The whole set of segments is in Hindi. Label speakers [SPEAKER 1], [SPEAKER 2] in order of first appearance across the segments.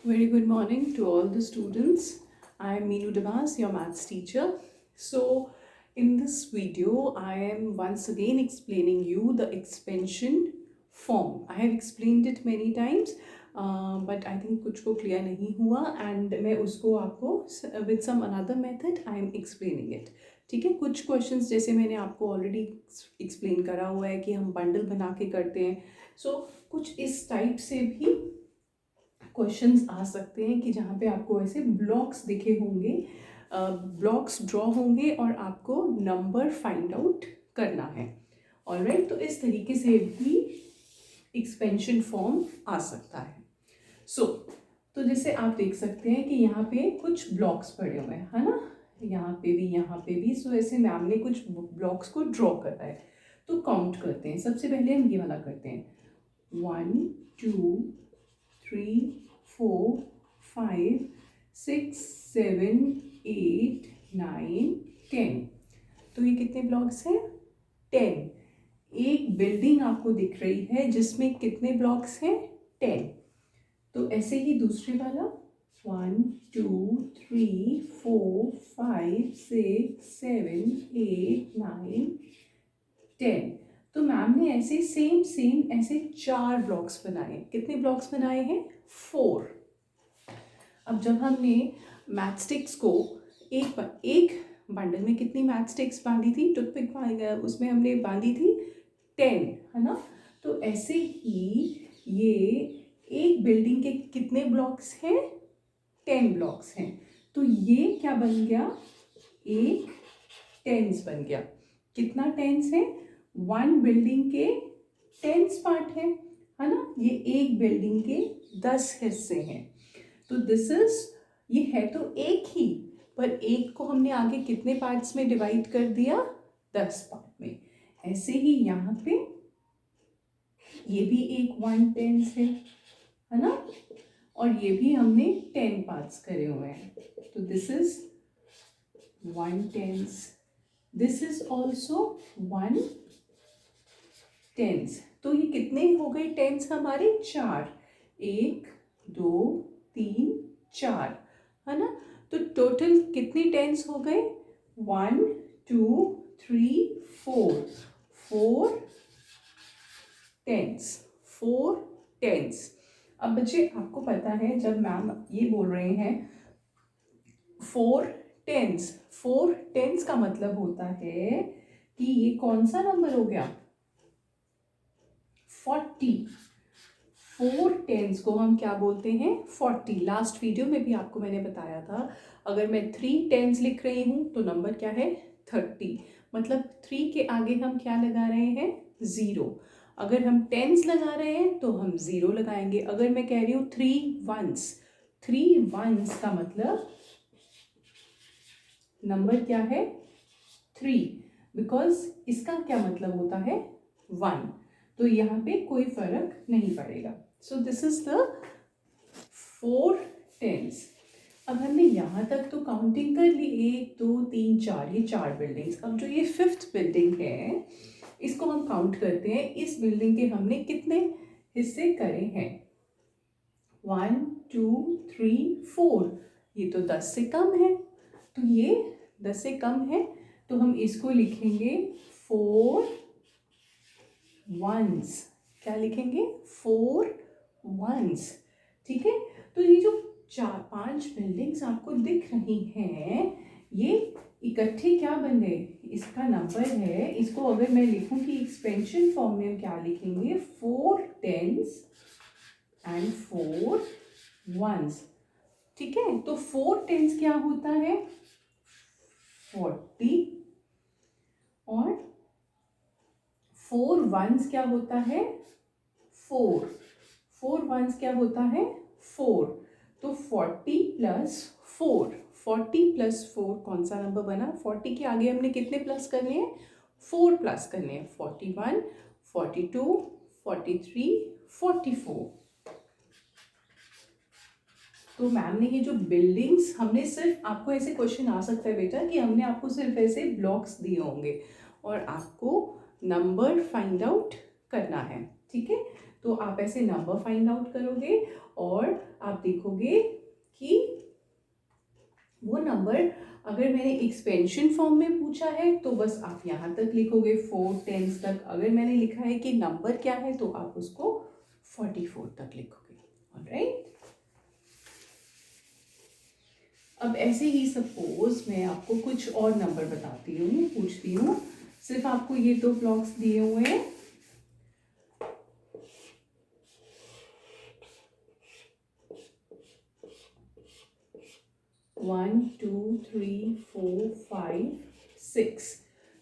[SPEAKER 1] Very good morning to all the students. I am Meenu Devas, your maths teacher. So, in this video, I am once again explaining you the expansion form. I have explained it many times, but I think कुछ को clear नहीं हुआ and मैं उसको आपको with some another method I am explaining it. ठीक है, कुछ questions जैसे मैंने आपको already explain करा हुआ है कि हम bundle बना के करते हैं. So, कुछ इस type से भी क्वेश्चंस आ सकते हैं कि जहाँ पे आपको ऐसे ब्लॉक्स दिखे होंगे, ब्लॉक्स ड्रॉ होंगे और आपको नंबर फाइंड आउट करना है. ऑलराइट, तो इस तरीके से भी एक्सपेंशन फॉर्म आ सकता है. तो जैसे आप देख सकते हैं कि यहाँ पे कुछ ब्लॉक्स पड़े हुए हैं, है ना, यहाँ पे भी. सो ऐसे मैम ने कुछ ब्लॉक्स को ड्रॉ करा है. तो काउंट करते हैं. सबसे पहले हम ये वाला करते हैं. 1 2 3 4 5 6 7 8 9 10. तो ये कितने ब्लॉक्स हैं? 10. एक बिल्डिंग आपको दिख रही है जिसमें कितने ब्लॉक्स हैं? 10. तो ऐसे ही दूसरे वाला 1 2 3 4 5 6 7 8 9 10. तो मैम ने ऐसे सेम ऐसे 4 ब्लॉक्स बनाए. कितने ब्लॉक्स बनाए हैं? 4. अब जब हमने मैथ स्टिक्स को एक बंडल में कितनी मैथ स्टिक्स बांधी थी, टूथपिक उसमें हमने बांधी थी 10, है ना. तो ऐसे ही ये एक बिल्डिंग के कितने ब्लॉक्स हैं? 10 ब्लॉक्स हैं. तो ये क्या बन गया? एक टेंस बन गया. कितना टेंस है? 1 बिल्डिंग के 10 पार्ट है ना. ये एक बिल्डिंग के 10 हिस्से हैं. तो दिस इज, ये है तो एक ही, पर एक को हमने आगे कितने पार्ट्स में डिवाइड कर दिया? 10 पार्ट में. ऐसे ही यहाँ पे ये भी एक 1 टेंस है ना, और ये भी हमने 10 पार्ट्स करे हुए हैं. तो this is 1 tense. This is also 1 tense. तो ये कितने हो गए टेंस हमारे? 4. 1 2 3 4, है ना. तो टोटल कितने टेंस हो गए? 1 2 3 4. 4 टेंस. 4 टेंस. अब बच्चे आपको पता है जब मैम ये बोल रहे हैं 4 टेंस, 4 टेंस का मतलब होता है कि ये कौन सा नंबर हो गया? 40. 4 टेंस को हम क्या बोलते हैं? 40. लास्ट वीडियो में भी आपको मैंने बताया था, अगर मैं 3 टेंस लिख रही हूँ तो नंबर क्या है? 30. मतलब 3 के आगे हम क्या लगा रहे हैं? 0. अगर हम टेंस लगा रहे हैं तो हम 0 लगाएंगे. अगर मैं कह रही हूँ 3 वंस का मतलब नंबर क्या है? 3, बिकॉज इसका क्या मतलब होता है? 1. तो यहाँ पे कोई फर्क नहीं पड़ेगा. So this is the 4 tense. अब हमने यहाँ तक तो काउंटिंग कर ली, 1 2 3 4, ये 4 बिल्डिंग्स. अब जो ये 5th बिल्डिंग है इसको हम काउंट करते हैं. इस बिल्डिंग के हमने कितने हिस्से करे हैं? 1 2 3 4. ये तो 10 से कम है, तो ये 10 से कम है, तो हम इसको लिखेंगे 4 वंस. क्या लिखेंगे? 4 वंस. ठीक है. तो ये जो 4-5 बिल्डिंग्स आपको दिख रही हैं, ये इकट्ठे क्या बन गए? इसका नंबर है. इसको अगर मैं लिखूं कि एक्सपेंशन फॉर्म में क्या लिखेंगे? 4 टेंस एंड 4 वंस. ठीक है. तो 4 टेंस क्या होता है? 40. और 4 वंस क्या होता है? 4. 4 वंस क्या होता है? 4. तो 40 प्लस 4. 40 प्लस 4 कौन सा नंबर बना? 40 के आगे हमने कितने प्लस करने हैं? 4 प्लस करने हैं. 41 42 43 44. तो मैम ने ये जो बिल्डिंग्स, हमने सिर्फ, आपको ऐसे क्वेश्चन आ सकता है बेटा कि हमने आपको सिर्फ ऐसे ब्लॉक्स दिए होंगे और आपको नंबर फाइंड आउट करना है. ठीक है. तो आप ऐसे नंबर फाइंड आउट करोगे और आप देखोगे कि वो नंबर अगर मैंने एक्सपेंशन फॉर्म में पूछा है तो बस आप यहाँ तक लिखोगे 4 10s तक। अगर मैंने लिखा है कि नंबर क्या है तो आप उसको 44 तक लिखोगे। ऑलराइट, अब ऐसे ही सपोज मैं आपको कुछ और नंबर बताती हूँ, पूछती हूँ। सिर्फ आपको ये 2 ब्लॉक्स दिए हुए हैं। One two three four five six,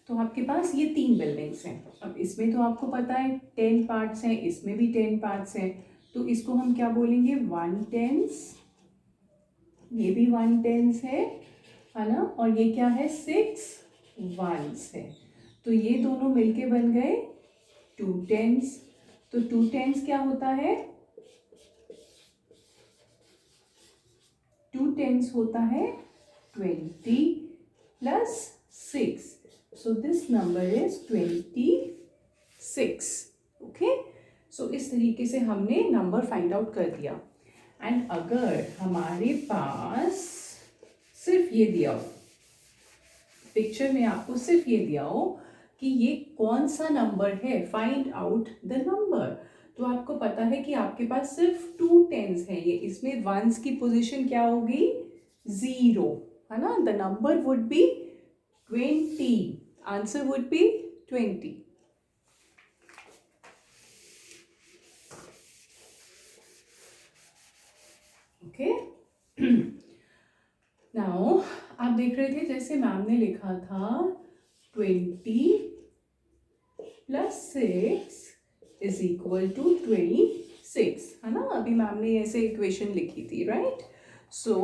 [SPEAKER 1] तो आपके पास ये 3 बिल्डिंग्स हैं। अब इसमें तो आपको पता है 10 पार्ट्स हैं, इसमें भी 10 पार्ट्स हैं, तो इसको हम क्या बोलेंगे 1/10। ये भी 1/10 है ना, और ये क्या है 6 1s है, तो ये दोनों मिलके बन गए 2/10। तो 2/10 क्या होता है, 2/10 होता है 20 + 6, so this number is 26। Okay, सो इस तरीके से हमने नंबर फाइंड आउट कर दिया। एंड अगर हमारे पास सिर्फ ये दिया हो, पिक्चर में आपको सिर्फ ये दिया हो कि ये कौन सा नंबर है, फाइंड आउट द नंबर, तो आपको पता है कि आपके पास सिर्फ 2/10 है। ये इसमें वंस की पोजीशन क्या होगी 0, है ना। The number would be 20, answer would be 20। Okay, now आप देख रहे थे जैसे मैम ने लिखा था 20 + 6 = 26, है ना। अभी मैम ने ऐसे इक्वेशन लिखी थी, राइट। सो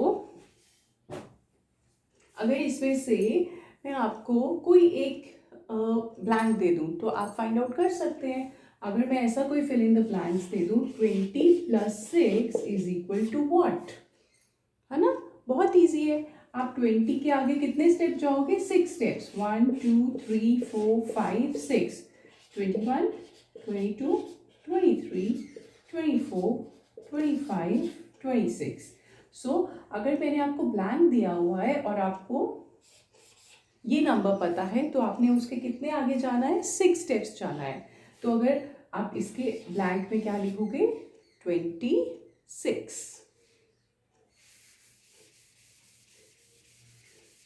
[SPEAKER 1] अगर इसमें से मैं आपको कोई एक ब्लैंक दे दूं तो आप फाइंड आउट कर सकते हैं। अगर मैं ऐसा कोई फिल इन द ब्लैंक्स दे दूं 20 + 6 = what, है ना, बहुत इजी है। आप 20 के आगे कितने स्टेप जाओगे, 6 स्टेप्स, 1 2 3 4 5 6, 21 22 23 24 25 26। सो अगर मैंने आपको ब्लैंक दिया हुआ है और आपको ये नंबर पता है तो आपने उसके कितने आगे जाना है, 6 स्टेप्स जाना है। तो अगर आप इसके ब्लैंक में क्या लिखोगे 26।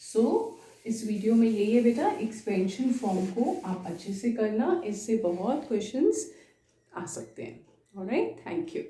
[SPEAKER 1] सो इस वीडियो में यही है बेटा, एक्सपेंशन फॉर्म को आप अच्छे से करना, इससे बहुत क्वेश्चंस आ सकते हैं। Alright, thank you.